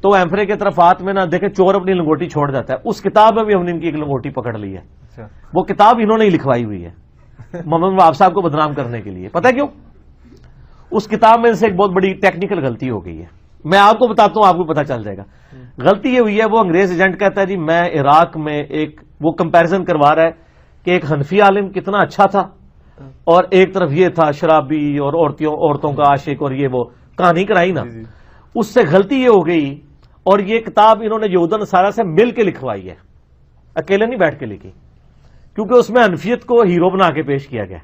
تو ایمفرے کی طرف ہاتھ میں نہ دیکھیں چور اپنی لنگوٹی چھوڑ جاتا ہے. اس کتاب میں بھی ہم نے ان کی ایک لنگوٹی پکڑ لی ہے. وہ کتاب انہوں نے ہی لکھوائی ہوئی ہے محمد وہاب صاحب کو بدنام کرنے کے لیے. پتہ کیوں؟ اس کتاب میں سے ایک بہت بڑی ٹیکنیکل غلطی ہو گئی ہے. میں آپ کو بتاتا ہوں, آپ کو پتہ چل جائے گا. غلطی یہ ہوئی ہے, وہ انگریز ایجنٹ کہتا ہے جی میں عراق میں ایک وہ کمپیرزن کروا رہا ہے کہ ایک حنفی عالم کتنا اچھا تھا اور ایک طرف یہ تھا شرابی اور عورتوں کا عاشق, اور یہ وہ کہانی کرائی نا. اس سے غلطی یہ ہو گئی, اور یہ کتاب انہوں نے یہود و نصارہ سے مل کے لکھوائی ہے, اکیلے نہیں بیٹھ کے لکھی, کیونکہ اس میں حنفیت کو ہیرو بنا کے پیش کیا گیا.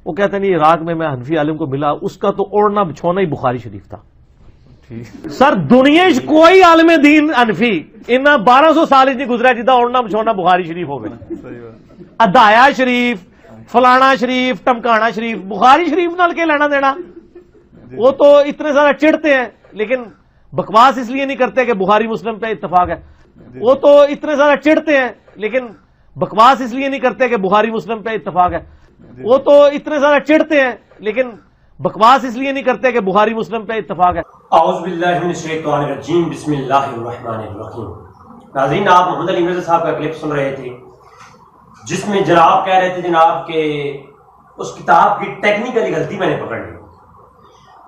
وہ کہتے ہیں عراق میں حنفی عالم کو ملا, اس کا تو اوڑھنا بچھونا ہی بخاری شریف تھا. سر دنیا کوئی عالم دین حنفی ان 1200 سال نہیں گزرا جدہ اوڑھنا بچھونا بخاری شریف ہو گئے. ادایا شریف, فلانا شریف, ٹمکانا شریف, بخاری شریف نال کے لینا دینا. وہ تو اتنے زیادہ چڑھتے ہیں لیکن بکواس اس لیے نہیں کرتے کہ بخاری مسلم پہ اتفاق ہے. وہ تو اتنے زیادہ چڑھتے ہیں لیکن بکواس اس لیے نہیں کرتے کہ بخاری مسلم پہ اتفاق ہے. وہ تو اتنے زیادہ چڑھتے ہیں لیکن بکواس اس لیے نہیں کرتے کہ بخاری مسلم پہ اتفاق ہے. اعوذ باللہ من الشیطان الرجیم, بسم اللہ الرحمن الرحیم. ناظرین, آپ محمد علی مرزا صاحب کا کلپ سن رہے تھے جس میں جناب کہہ رہے تھے جناب کہ اس کتاب کی ٹیکنیکلی غلطی میں نے پکڑ لی.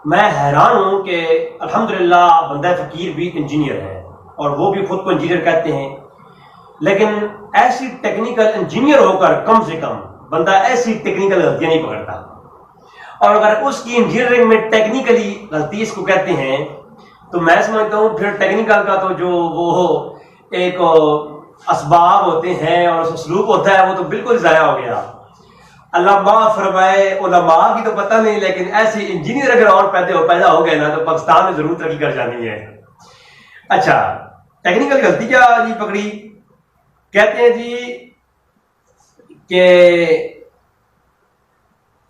میں حیران ہوں کہ الحمدللہ بندہ فقیر بھی انجینئر ہے اور وہ بھی خود کو انجینئر کہتے ہیں, لیکن ایسی ٹیکنیکل انجینئر ہو کر کم سے کم بندہ ایسی ٹیکنیکل غلطیاں نہیں پکڑتا. اور اگر اس کی انجینئرنگ میں ٹیکنیکلی غلطی اس کو کہتے ہیں تو میں سمجھتا ہوں پھر ٹیکنیکل کا تو جو وہ ایک اسباب ہوتے ہیں اور اسلوب ہوتا ہے وہ تو بالکل ضائع ہو گیا. اللہ معاف فرمائے, علماء کی تو پتہ نہیں, لیکن ایسے انجینئر اگر اور پیدا ہو گئے نا تو پاکستان میں ضرور ترقی کر جانی ہے. اچھا, ٹیکنیکل غلطی کیا جی پکڑی؟ کہتے ہیں جی کہ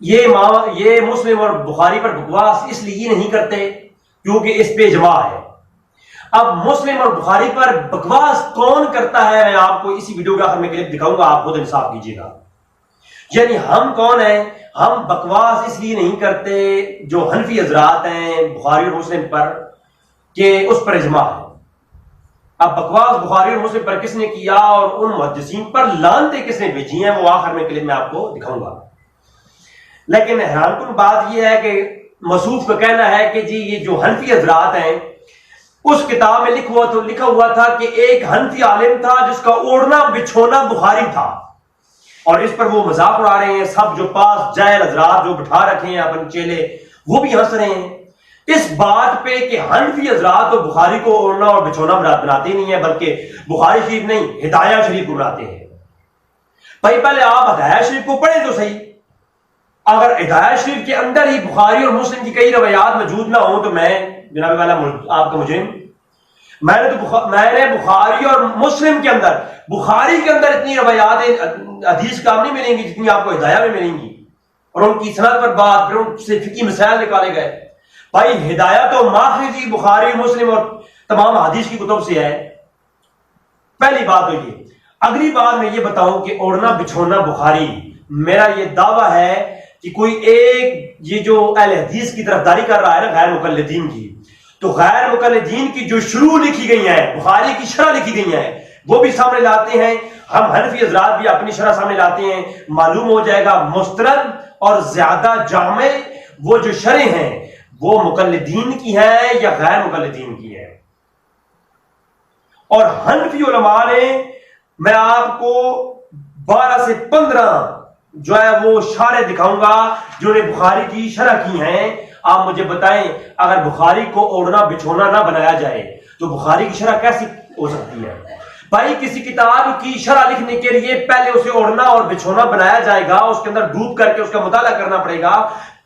یہ مسلم اور بخاری پر بکواس اس لیے نہیں کرتے کیونکہ اس پہ اجماع ہے. اب مسلم اور بخاری پر بکواس کون کرتا ہے میں آپ کو اسی ویڈیو کے آخر میں کلپ دکھاؤں گا, آپ خود انصاف کیجیے گا. یعنی ہم کون ہیں؟ ہم بکواس اس لیے نہیں کرتے جو حنفی حضرات ہیں بخاری اور مسلم پر کہ اس پر اجماع ہے. اب بکواس بخاری اور مسلم پر کس نے کیا اور ان محدثین پر لعنتیں کس نے بھیجی ہیں وہ آخر میں کلپ میں آپ کو دکھاؤں گا. لیکن حیران کن بات یہ ہے کہ موصوف کا کہنا ہے کہ جی یہ جو حنفی حضرات ہیں اس کتاب میں لکھا ہوا تھا کہ ایک حنفی عالم تھا جس کا اوڑھنا بچھونا بخاری تھا, اور اس پر وہ مذاق اڑا رہے ہیں. سب جو پاس جاہل حضرات جو بٹھا رکھے ہیں اپنے چیلے وہ بھی ہنس رہے ہیں اس بات پہ کہ حنفی حضرات تو بخاری کو اوڑھنا اور بچھونا بناتے نہیں ہیں بلکہ بخاری شریف نہیں ہدایہ شریف کو بناتے ہیں. بھائی پہلے آپ ہدایہ شریف کو پڑھیں تو صحیح. اگر ہدایہ شریف کے اندر ہی بخاری اور مسلم کی کئی روایات موجود نہ ہوں تو میں جناب والا آپ کا مجرم, میں نے بخاری اور مسلم کے اندر بخاری کے اندر اتنی روایات حدیث کام نہیں ملیں گی جتنی آپ کو ہدایہ میں ملیں گی, اور ان کی سند پر بات پھر ان سے فقہی مسائل نکالے گئے. بھائی ہدایہ تو ماخذی بخاری مسلم اور تمام حدیث کی کتب سے ہے. پہلی بات تو یہ. اگلی بات میں یہ بتاؤں کہ اوڑھنا بچھونا بخاری, میرا یہ دعویٰ ہے کہ کوئی ایک یہ جو اہل حدیث کی طرفداری کر رہا ہے نا غیر مقلدین کی, تو غیر مقلدین کی جو شروع لکھی گئی ہیں بخاری کی شرح لکھی گئی ہیں وہ بھی سامنے لاتے ہیں. ہم حنفی حضرات بھی اپنی شرح سامنے لاتے ہیں. معلوم ہو جائے گا مستند اور زیادہ جامع وہ جو شرح ہیں وہ مقلدین کی ہیں یا غیر مقلدین کی ہیں. اور حنفی علماء نے, میں آپ کو 12 سے 15 جو ہے وہ شارح دکھاؤں گا جو نے بخاری کی شرح کی ہیں. آپ مجھے بتائیں اگر بخاری کو اوڑھنا بچھونا نہ بنایا جائے تو بخاری کی شرح کیسی ہو سکتی ہے؟ بھائی کسی کتاب کی شرح لکھنے کے لیے پہلے اسے اوڑھنا اور بچھونا بنایا جائے گا, اس کے اندر ڈوب کر کے اس کا مطالعہ کرنا پڑے گا,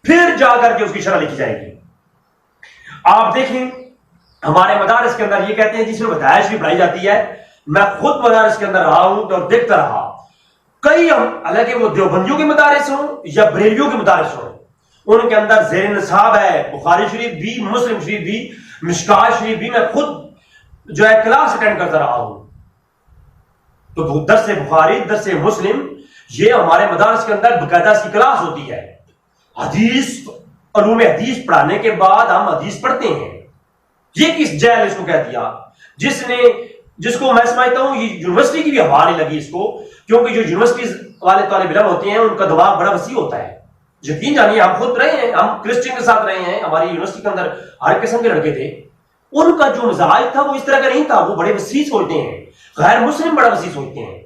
پھر جا کر کے اس کی شرح لکھی جائے گی. آپ دیکھیں ہمارے مدارس کے اندر یہ کہتے ہیں جس میں ہدایہ شریف پڑھائی جاتی ہے. میں خود مدارس کے اندر رہا ہوں تو دیکھتا رہا, کئی حالانکہ وہ دیوبندیوں کے مدارس ہوں یا بریلیوں کے مدارس ہوں, ان کے اندر زیر نصاب ہے بخاری شریف بھی, مسلم شریف بھی, مشکات شریف بھی. میں خود جو ہے کلاس اٹینڈ کرتا رہا ہوں. تو درس بخاری درس مسلم یہ ہمارے مدارس کے اندر باقاعدہ سی کلاس ہوتی ہے. حدیث علوم حدیث پڑھانے کے بعد ہم حدیث پڑھتے ہیں. یہ کس جیل اس کو کہہ دیا جس کو میں سمجھتا ہوں یہ یونیورسٹی کی بھی ہوا نہیں لگی اس کو، کیونکہ جو یونیورسٹیز والے طالب علم ہوتے ہیں ان کا دماغ بڑا وسیع ہوتا ہے. یقین جانیے ہم خود رہے ہیں، ہم کرسچن کے ساتھ رہے ہیں، ہماری یونیورسٹی کے اندر ہر قسم کے لڑکے تھے، ان کا جو مزاج تھا وہ اس طرح کا نہیں تھا. وہ بڑے وسیع سوچتے ہیں، غیر مسلم بڑا وسیع سوچتے ہیں.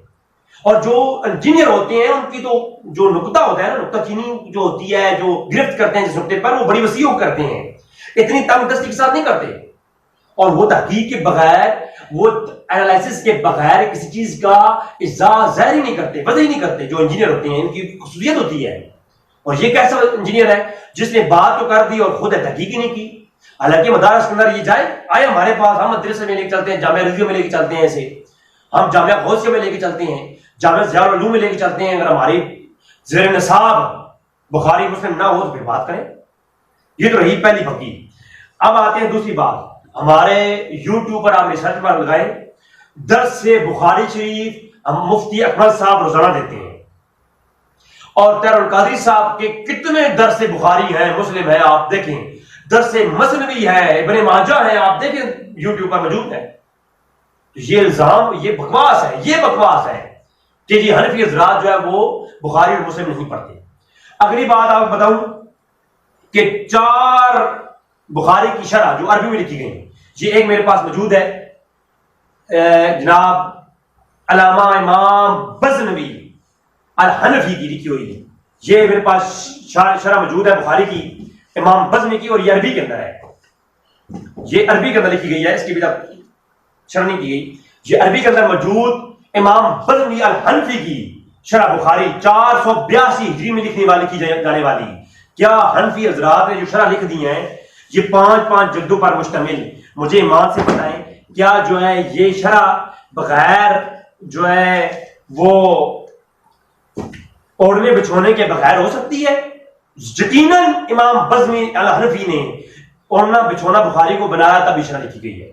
اور جو انجینئر ہوتے ہیں ان کی تو جو نقطہ ہوتا ہے نا، نقطہ چینی جو ہوتی ہے، جو گرفت کرتے ہیں جس نقطے پر، وہ بڑی وسیع کرتے ہیں، اتنی تنگ دستی کے ساتھ نہیں کرتے. اور وہ تحقیق کے بغیر، وہ انالیسس کے بغیر کسی چیز کا اجزاء ظاہر ہی نہیں کرتے، وضع ہی نہیں کرتے. جو انجینئر ہوتے ہیں ان کی خصوصیت ہوتی ہے. اور یہ کیسا انجینئر ہے جس نے بات تو کر دی اور خود تحقیق ہی نہیں کی. حالانکہ مدارس کے اندر یہ آئے ہمارے پاس، ہم مدرسے میں لے کے چلتے ہیں، جامعہ رضویہ میں لے کے چلتے ہیں، ایسے ہم جامعہ غوثیہ میں لے کے چلتے ہیں، جامعہ ضیاء العلوم میں لے کے چلتے ہیں. اگر ہماری زیر نصاب بخاری مسلم نہ ہو تو پھر بات کریں. یہ تو رہی پہلی پکی. اب آتے ہیں دوسری بات. ہمارے یوٹیوب پر آپ ریسرچ پر لگائیں، درس بخاری شریف ہم مفتی اکمل صاحب روزانہ دیتے ہیں، اور طاہر القادری صاحب کے کتنے درس بخاری ہیں، مسلم ہے، آپ دیکھیں. درس مثنوی ہے، ابن ماجہ ہے، آپ دیکھیں یوٹیوب پر موجود ہے. یہ الزام، یہ بکواس ہے، یہ بکواس ہے کہ جی حنفی حضرات جو ہے وہ بخاری اور مسلم نہیں پڑھتے. اگلی بات آپ بتاؤں کہ 4 بخاری کی شرح جو عربی میں لکھی گئی ہیں، یہ ایک میرے پاس موجود ہے، جناب علامہ امام بزنوی الحنفی کی لکھی ہوئی ہے. یہ میرے پاس شرح موجود ہے بخاری کی، امام بزنوی کی، اور یہ عربی کے اندر ہے. یہ عربی کے اندر لکھی گئی ہے، اس کی بھی شرح نہیں کی گئی. یہ عربی کے اندر موجود امام بزنوی الحنفی کی شرح بخاری 482 ہجری میں لکھی جانے والی. کیا حنفی حضرات نے جو شرح لکھ دی ہیں یہ 5 جلدوں پر مشتمل، مجھے ایمان سے بتائیں کیا جو ہے یہ شرح بغیر جو ہے وہ اوڑھنے بچھونے کے بغیر ہو سکتی ہے؟ یقیناً امام بزمی الحنفی نے اوڑھنا بچھونا بخاری کو بنایا تب یہ شرح لکھی گئی ہے.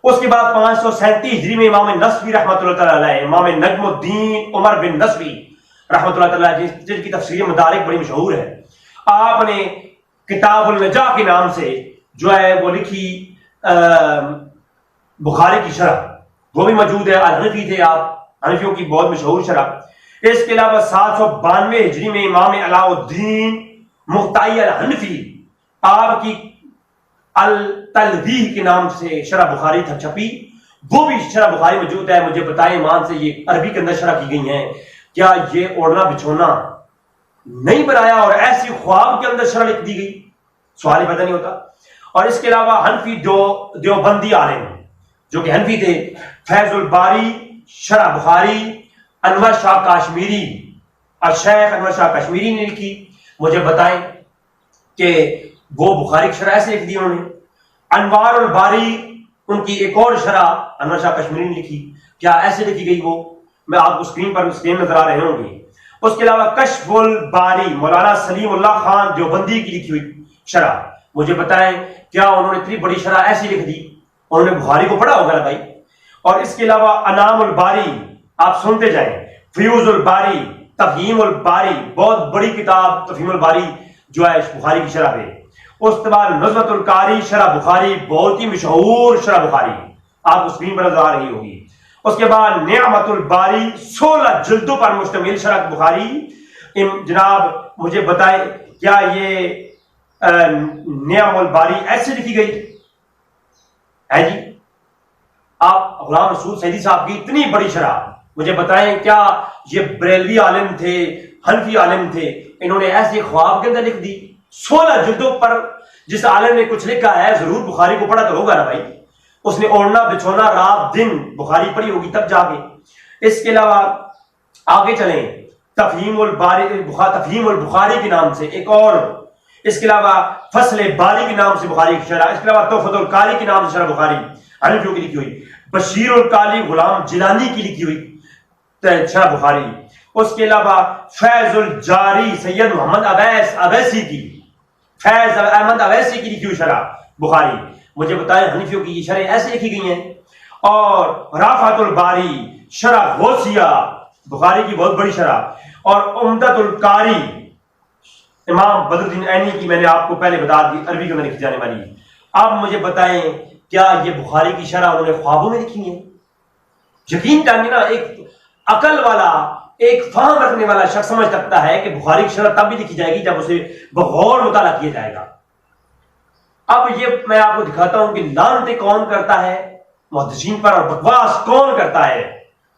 اس کے بعد 537 ہجری میں امام نصفی رحمۃ اللہ تعالی علیہ، امام نجم الدین عمر بن نصفی رحمۃ اللہ تعالی علیہ، جن کی تفسیر مدارک بڑی مشہور ہے، آپ نے کتاب النجاہ کے نام سے جو ہے وہ لکھی بخاری کی شرح، وہ بھی موجود ہے. الحنفی تھے آپ، حنفیوں کی بہت مشہور شرح. اس کے علاوہ 792 ہجری میں امام علاء الدین مقتعی الحنفی، آپ کی التلویح کے نام سے شرح بخاری تھا چھپی، وہ بھی شرح بخاری موجود ہے. مجھے بتائیں ایمان سے یہ عربی کے اندر شرح کی گئی ہیں، کیا یہ اوڑھنا بچھونا نہیں بنایا اور ایسی خواب کے اندر شرح لکھ دی گئی؟ سوال ہی پیدا نہیں ہوتا. اور اس کے علاوہ حنفی دیوبندی عالم جو کہ حنفی تھے، فیض الباری شرح بخاری انور شاہ کاشمیری، الشیخ انور شاہ کاشمیری نے لکھی. مجھے بتائیں کہ وہ بخاری کی شرح ایسے لکھ دی انہوں نے. انوار الباری ان کی ایک اور شرح انور شاہ کاشمیری نے لکھی، کیا ایسے لکھی گئی؟ وہ میں آپ کو اسکرین پر نظر آ رہے ہوں گے. اس کے علاوہ کشف الباری مولانا سلیم اللہ خان دیوبندی کی لکھی ہوئی شرح، مجھے بتائیں کیا انہوں نے اتنی بڑی شرح ایسی لکھ دی؟ انہوں نے بخاری کو پڑھا ہوگا نا بھائی. اور اس کے علاوہ انعام الباری، آپ سنتے جائیں، فیوز الباری، تفہیم الباری، بہت بڑی کتاب تفہیم الباری جو ہے بخاری کی شرح پہ. اس کے بعد نظرت القاری شرح بخاری، بہت ہی مشہور شرح بخاری، آپ کو اسکرین پر نظر آ رہی ہوگی. اس کے بعد نعمت الباری 16 جلدوں پر مشتمل شرح بخاری. جناب مجھے بتائیں کیا یہ نعم الباری ایسے لکھی گئی ہے جی؟ آپ غلام رسول سیدی صاحب کی اتنی بڑی شرح، مجھے بتائیں کیا یہ بریلوی عالم تھے، حنفی عالم تھے، انہوں نے ایسے خواب کے اندر لکھ دی 16 جلدوں پر؟ جس عالم نے کچھ لکھا ہے ضرور بخاری کو پڑھا تو ہوگا نا بھائی، اس نے اوڑھنا بچھونا رات دن بخاری پڑھی ہوگی تب جا کے. اس کے علاوہ آگے چلیں، تفہیم البخاری کے نام سے ایک اور، اس کے علاوہ فصل باری کے نام سے بخاری کی شرح، اس کے علاوہ تحفۃ القاری کے نام سے شرح بخاری حنفیوں کی لکھی ہوئی، بشیر القالی غلام جیلانی کی لکھی ہوئی شرح بخاری. اس کے علاوہ فیض الجاری سید محمد اویسی کی، فیض احمد اویسی کی لکھی ہوئی شرح بخاری. مجھے بتائیں حنفیوں کی یہ شرح ایسے لکھی گئی ہیں. اور رافعۃ الباری شرح غوثیہ بخاری کی بہت بڑی شرح، اور عمدۃ القاری امام بدر الدین عینی کی میں نے آپ کو پہلے بتا دی عربی کے اندر لکھی جانے والی. آپ مجھے بتائیں کیا یہ بخاری کی شرح انہوں نے خوابوں میں لکھی ہے؟ یقین جانیے نا، ایک عقل والا، ایک فہم رکھنے والا شخص سمجھ سکتا ہے کہ بخاری کی شرح تب بھی لکھی جائے گی جب اسے بغور مطالعہ کیا جائے گا۔ اب یہ میں آپ کو دکھاتا ہوں کہ لعنتیں کون کرتا ہے محدثین پر اور بکواس کون کرتا ہے،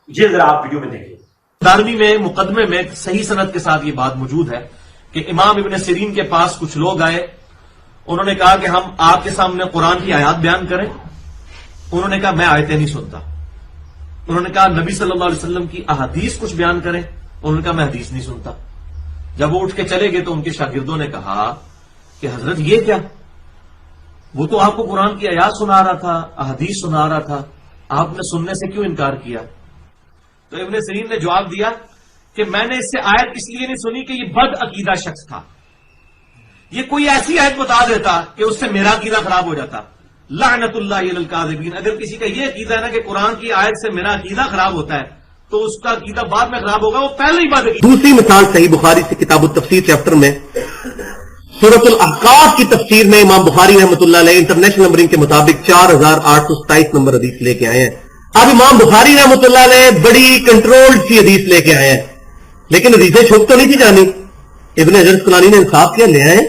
یہ ذرا آپ ویڈیو میں دیکھیں۔ دارمی میں مقدمے میں صحیح سند کے ساتھ یہ بات موجود ہے کہ امام ابن سیرین کے پاس کچھ لوگ آئے، انہوں نے کہا کہ ہم آپ کے سامنے قرآن کی آیات بیان کریں۔ انہوں نے کہا میں آیتیں نہیں سنتا۔ انہوں نے کہا نبی صلی اللہ علیہ وسلم کی احادیث کچھ بیان کریں۔ انہوں نے کہا میں حدیث نہیں سنتا۔ جب وہ اٹھ کے چلے گئے تو ان کے شاگردوں نے کہا کہ حضرت یہ کیا، وہ تو آپ کو قرآن کی آیات سنا رہا تھا، احادیث سنا رہا تھا، آپ نے سننے سے کیوں انکار کیا؟ تو ابن سیرین نے جواب دیا کہ میں نے اس سے آیت اس لیے نہیں سنی کہ یہ بد عقیدہ شخص تھا، یہ کوئی ایسی آیت بتا دیتا کہ اس سے میرا عقیدہ خراب ہو جاتا۔ لعنت اللہ علی الکاذبین، اگر کسی کا یہ عقیدہ ہے نا کہ قرآن کی آیت سے میرا عقیدہ خراب ہوتا ہے تو اس کا عقیدہ بعد میں خراب ہوگا، وہ پہلے ہی بات ہے۔ دوسری مثال صحیح بخاری سے کتاب التفسیر چیپٹر میں سورۃ الاحقاف کی تفسیر میں امام بخاری رحمۃ اللہ علیہ انٹرنیشنل نمبرنگ کے مطابق 4827 نمبر حدیث لے کے آئے ہیں۔ اب امام بخاری رحمۃ اللہ علیہ بڑی کنٹرولڈ سی حدیث لے کے آئے ہیں، لیکن حدیثیں چھپ تو نہیں تھی جانی۔ ابن حجر اسقلانی نے انصاف کیا، لے آئے